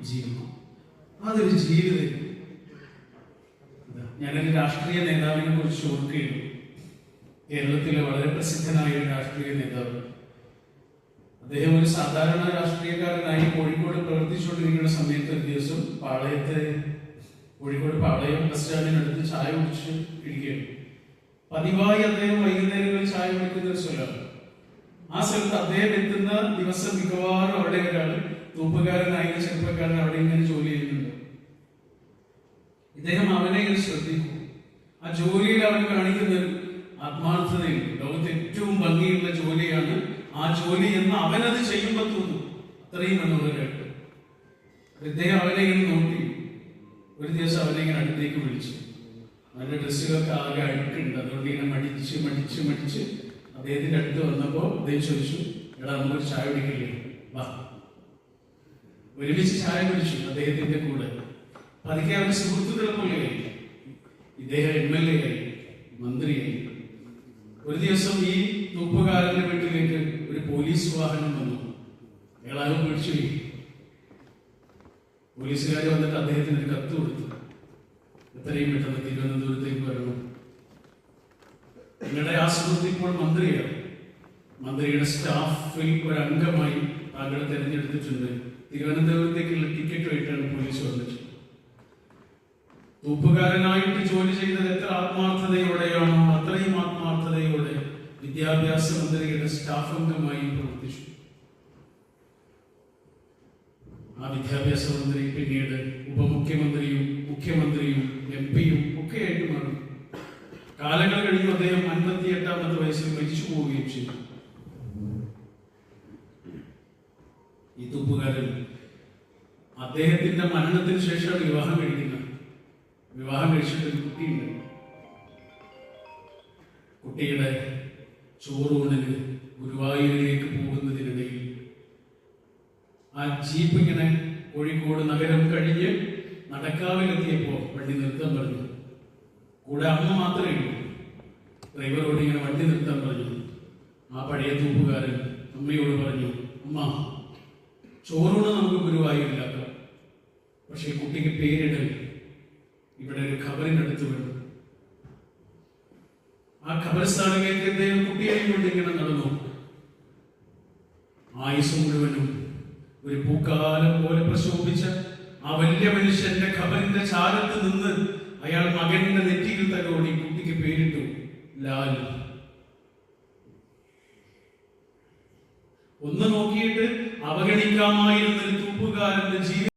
ജീവിക്കും. അതൊരു ജീവിതം. ഞാനൊരു രാഷ്ട്രീയ നേതാവിനെ കുറിച്ച് ഓർക്കുകയും, കേരളത്തിലെ വളരെ പ്രസിദ്ധനായ ഒരു രാഷ്ട്രീയ നേതാവ്, അദ്ദേഹം ഒരു സാധാരണ രാഷ്ട്രീയക്കാരനായി കോഴിക്കോട് പ്രവർത്തിച്ചുകൊണ്ടിരിക്കുന്ന സമയത്ത് ഒരു ദിവസം കോഴിക്കോട് പാളയം ബസ് സ്റ്റാൻഡിനടുത്ത് ചായ കുടിച്ച് ഇരിക്കുകയാണ്. പതിവായി അദ്ദേഹം വൈകുന്നേരങ്ങളിൽ ചായ കുടിക്കുന്ന ഒരു സ്ഥലമാണ്. ആ സ്ഥലത്ത് അദ്ദേഹം എത്തുന്ന ദിവസം മിക്കവാറും അവിടെ ഒരാൾ തൂപ്പുകാരനായ ചെറുപ്പക്കാരൻ അവിടെ ഇങ്ങനെ ജോലി ചെയ്യുന്നുണ്ട്. ഇദ്ദേഹം അവനെ ഇങ്ങനെ ശ്രദ്ധിക്കും. ആ ജോലിയിൽ അവൻ കാണിക്കുന്ന ആത്മാർത്ഥതയിൽ ലോകത്ത് ഏറ്റവും ഭംഗിയുള്ള ജോലിയാണ് ആ ജോലി എന്ന് അവനത് ചെയ്യുമ്പോൾ തോന്നും. അത്രയും മനോഹരമായിട്ട് ഇദ്ദേഹം അവനെ ഇങ്ങനെ നോക്കി. ഒരു ദിവസം അവനെ ഇങ്ങനെ അടുത്തേക്ക് വിളിച്ചു. അവന്റെ ഡ്രസ്സുകളൊക്കെ ആകെ അഴുക്കുണ്ട്. അതുകൊണ്ട് ഇങ്ങനെ മടിച്ച് അദ്ദേഹത്തിന്റെ അടുത്ത് വന്നപ്പോൾ അദ്ദേഹം ചോദിച്ചു, എടാ നമുക്കൊരു ചായ കുടിക്കില്ലേ, വാ. ഒരുമിച്ച് ചായ കുടിച്ചു അദ്ദേഹത്തിന്റെ കൂടെ. പതുക്കെ അവന്റെ സുഹൃത്തുക്കളെ പോലെയായി. ഇദ്ദേഹം MLA ആയി, മന്ത്രിയായി. ഒരു ദിവസം ഈ തൂപ്പുകാരന്റെ വീട്ടിലേക്ക് ഒരു പോലീസ് വാഹനം വന്നു. അയാളാകെ പിടിച്ചുപോയി. പോലീസുകാർ വന്നിട്ട് അദ്ദേഹത്തിന് ഒരു കത്ത് കൊടുത്തു. എത്രയും പെട്ടെന്ന് തിരുവനന്തപുരത്തേക്ക് വരണം. നിങ്ങളുടെ ആ സുഹൃത്ത് ഇപ്പോൾ മന്ത്രിയാണ്. മന്ത്രിയുടെ സ്റ്റാഫിൽ ഒരു അംഗമായി താങ്കളെ തെരഞ്ഞെടുത്തിട്ടുണ്ട്. തിരുവനന്തപുരത്തേക്കുള്ള ടിക്കറ്റുമായിട്ടാണ് പോലീസ് വന്നിട്ട്. തൂപ്പുകാരനായിട്ട് ജോലി ചെയ്തത് എത്ര ആത്മാർത്ഥതയോടെയാണോ അത്രയും ആത്മാർത്ഥതയോടെ വിദ്യാഭ്യാസ മന്ത്രിയുടെ സ്റ്റാഫ് അംഗമായി പ്രവർത്തിച്ചു. ആ വിദ്യാഭ്യാസ മന്ത്രി പിന്നീട് ഉപമുഖ്യമന്ത്രിയും മുഖ്യമന്ത്രിയും MP-യും ഒക്കെ ആയിട്ട് മാറി. കാലങ്ങൾ കഴിഞ്ഞു അദ്ദേഹം 58-ാമത്തെ വയസ്സിൽ മരിച്ചു പോവുകയും ചെയ്തു. ഈ തൂപ്പുകാരൻ അദ്ദേഹത്തിന്റെ മരണത്തിന് ശേഷം വിവാഹം കഴിച്ചിട്ട് ഒരു കുട്ടിയുണ്ട്. കുട്ടിയുടെ ചോറൂണിന് ഗുരുവായൂരിലേക്ക് പോകുന്നതിനിടയിൽ ആ ജീപ്പ് ഇങ്ങനെ കോഴിക്കോട് നഗരം കഴിഞ്ഞ് നടക്കാവിലെത്തിയപ്പോ വണ്ടി നിർത്താൻ പറഞ്ഞു. കൂടെ അമ്മ മാത്രമേ ഉള്ളൂ. ഡ്രൈവറോട് ഇങ്ങനെ വണ്ടി നിർത്താൻ പറഞ്ഞു. ആ പഴയ തൂപ്പുകാരൻ അമ്മയോട് പറഞ്ഞു, അമ്മ, ചോറൂണ് നമുക്ക് ഗുരുവായൂരിലാക്കാം, പക്ഷെ കുട്ടിക്ക് പേരിടൽ ഇവിടെ ഒരു ഖബറിനടുത്ത് വേണം. ആ ഖബർസ്ഥാനിലേക്ക് അദ്ദേഹം കുട്ടിയെയും കൊണ്ട് ഇങ്ങനെ നടന്നു. ആയുസ് മുഴുവനും ഒരു പൂക്കാലം പോലെ പ്രശോഭിച്ച ആ വലിയ മനുഷ്യന്റെ ഖബറിന്റെ ചാരത്ത് നിന്ന് അയാൾ മകന്റെ നെറ്റിയിൽ തലോടി കുട്ടിക്ക് പേരിട്ടു ലാൽ. ഒന്ന് നോക്കിയിട്ട് അവഗണിക്കാമായിരുന്ന ഒരു തൂപ്പുകാരന്റെ ജീവിതം